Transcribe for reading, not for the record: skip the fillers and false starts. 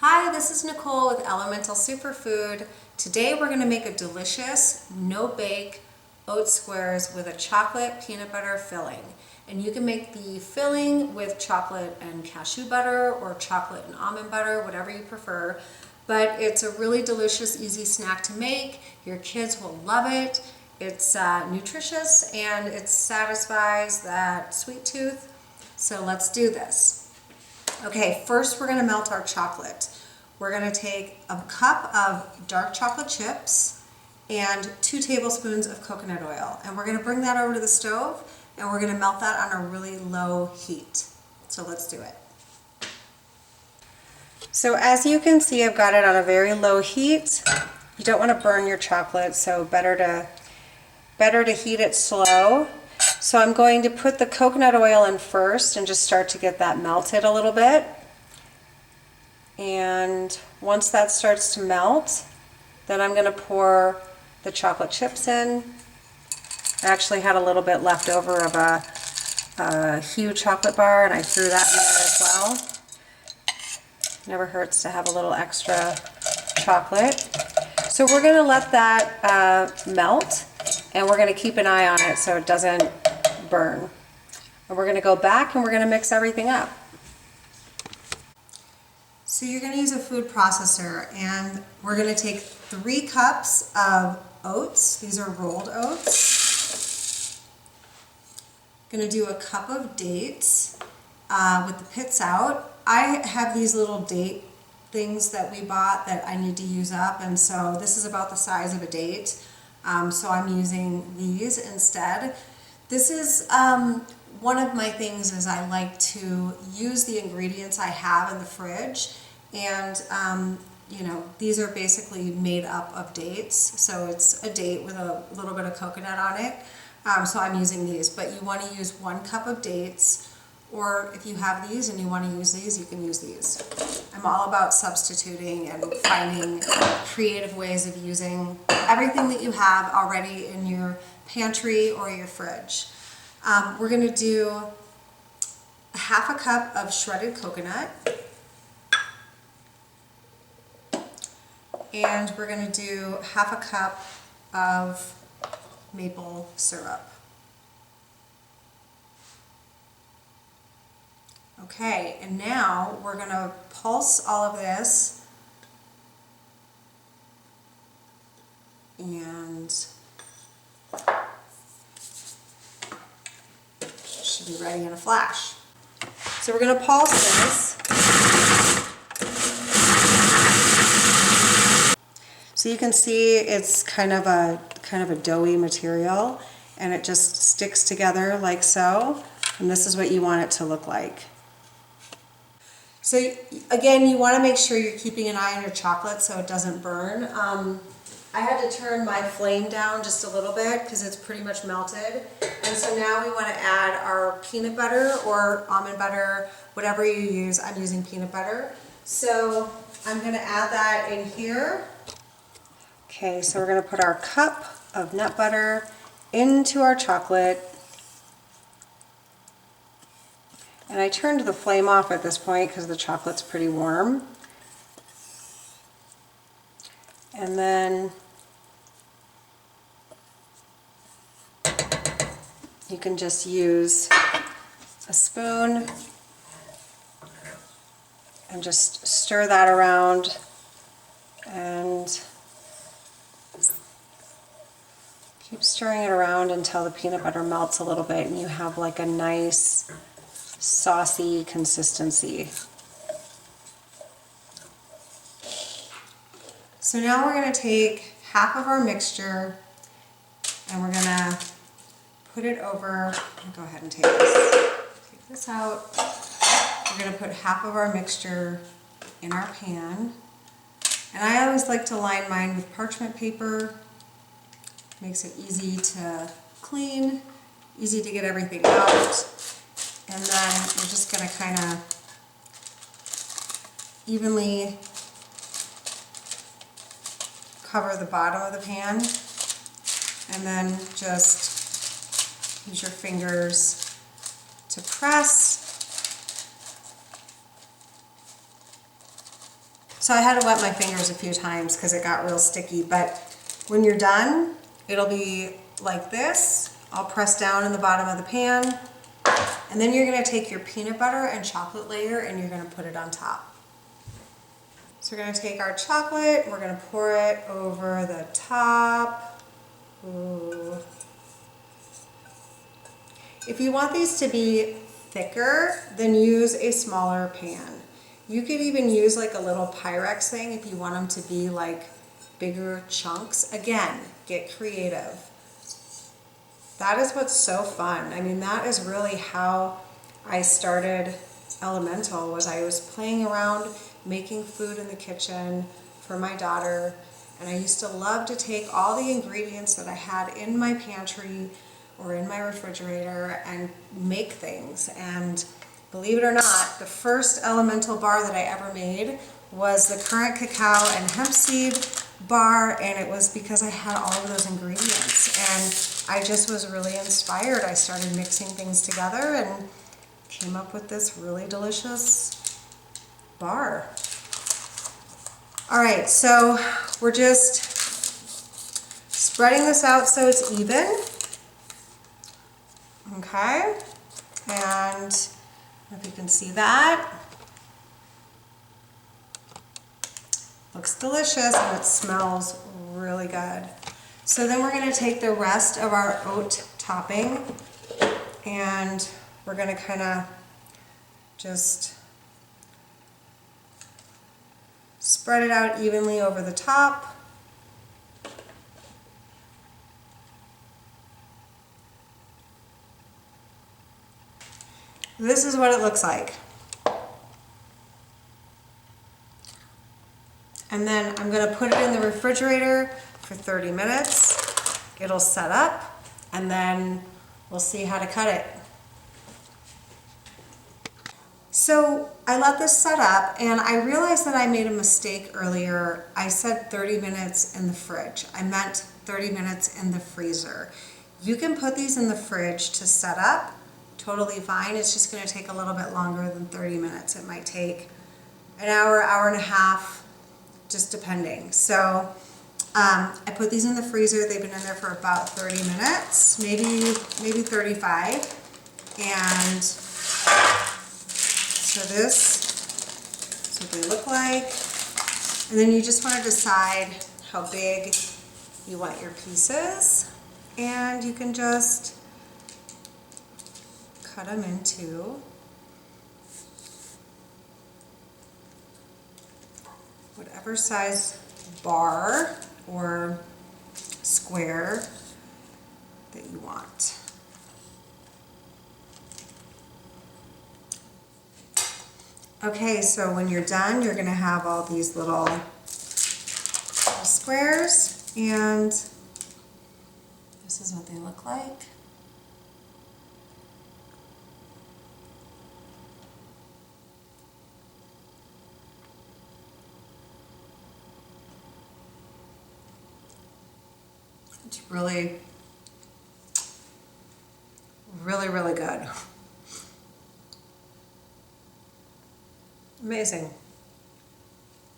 Hi, this is Nicole with Elemental Superfood. Today we're going to make a delicious no-bake oat squares with a chocolate peanut butter filling. And you can make the filling with chocolate and cashew butter or chocolate and almond butter, whatever you prefer. But it's a really delicious, easy snack to make. Your kids will love it. It's nutritious and it satisfies that sweet tooth. So let's do this. Okay, first we're going to melt our chocolate. We're going to take a cup of dark chocolate chips and 2 tablespoons of coconut oil. And we're going to bring that over to the stove and we're going to melt that on a really low heat. So let's do it. So as you can see, I've got it on a very low heat. You don't want to burn your chocolate, so better to heat it slow. So I'm going to put the coconut oil in first and just start to get that melted a little bit. And once that starts to melt, then I'm going to pour the chocolate chips in. I actually had a little bit left over of a huge chocolate bar and I threw that in there as well. Never hurts to have a little extra chocolate. So we're going to let that melt. And we're going to keep an eye on it so it doesn't burn. And we're going to go back and we're going to mix everything up. So you're going to use a food processor and we're going to take 3 cups of oats. These are rolled oats. Going to do a cup of dates with the pits out. I have these little date things that we bought that I need to use up, and so this is about the size of a date. So I'm using these instead. This is one of my things is I like to use the ingredients I have in the fridge, and you know, these are basically made up of dates. So it's a date with a little bit of coconut on it. So I'm using these, but you want to use 1 cup of dates, or if you have these and you want to use these, you can use these. I'm all about substituting and finding creative ways of using everything that you have already in your pantry or your fridge. We're going to do 1/2 cup of shredded coconut. And we're going to do 1/2 cup of maple syrup. Okay, and now we're going to pulse all of this and should be ready in a flash. So we're going to pulse this. So you can see it's kind of a doughy material and it just sticks together like so, and this is what you want it to look like. So again, you want to make sure you're keeping an eye on your chocolate so it doesn't burn. I had to turn my flame down just a little bit because it's pretty much melted. And so now we want to add our peanut butter or almond butter, whatever you use. I'm using peanut butter. So I'm going to add that in here. Okay, so we're going to put our cup of nut butter into our chocolate. And I turned the flame off at this point because the chocolate's pretty warm. And then you can just use a spoon and just stir that around and keep stirring it around until the peanut butter melts a little bit and you have like a nice saucy consistency. So now we're going to take half of our mixture and we're going to put it over. I'll go ahead and take this out. We're going to put half of our mixture in our pan. And I always like to line mine with parchment paper. Makes it easy to clean, easy to get everything out. And then we're just going to kind of evenly cover the bottom of the pan and then just use your fingers to press So I had to wet my fingers a few times because it got real sticky, but when you're done, it'll be like this, all pressed down in the bottom of the pan. And then you're gonna take your peanut butter and chocolate layer and you're gonna put it on top. So we're gonna take our chocolate, we're gonna pour it over the top. Ooh. If you want these to be thicker, then use a smaller pan. You could even use like a little Pyrex thing if you want them to be like bigger chunks. Again, get creative. That is what's so fun. I mean, that is really how I started Elemental, was I was playing around making food in the kitchen for my daughter, and I used to love to take all the ingredients that I had in my pantry or in my refrigerator and make things. And believe it or not, the first Elemental bar that I ever made was the currant cacao and hemp seed bar, and it was because I had all of those ingredients and I just was really inspired. I started mixing things together and came up with this really delicious bar. All right, so we're just spreading this out so it's even. Okay, and I don't know if you can see that. Looks delicious and it smells really good. So then we're going to take the rest of our oat topping and we're going to kind of just spread it out evenly over the top. This is what it looks like. And then I'm going to put it in the refrigerator for 30 minutes. It'll set up and then we'll see how to cut it. So I let this set up and I realized that I made a mistake earlier. I said 30 minutes in the fridge. I meant 30 minutes in the freezer. You can put these in the fridge to set up, totally fine. It's just going to take a little bit longer than 30 minutes. It might take an hour, hour and a half, just depending. So I put these in the freezer. They've been in there for about 30 minutes, maybe 35. And so this is what they look like. And then you just want to decide how big you want your pieces. And you can just cut them into whatever size bar or square that you want. Okay, so when you're done, you're going to have all these little squares, and this is what they look like. It's really, really, really good. Amazing.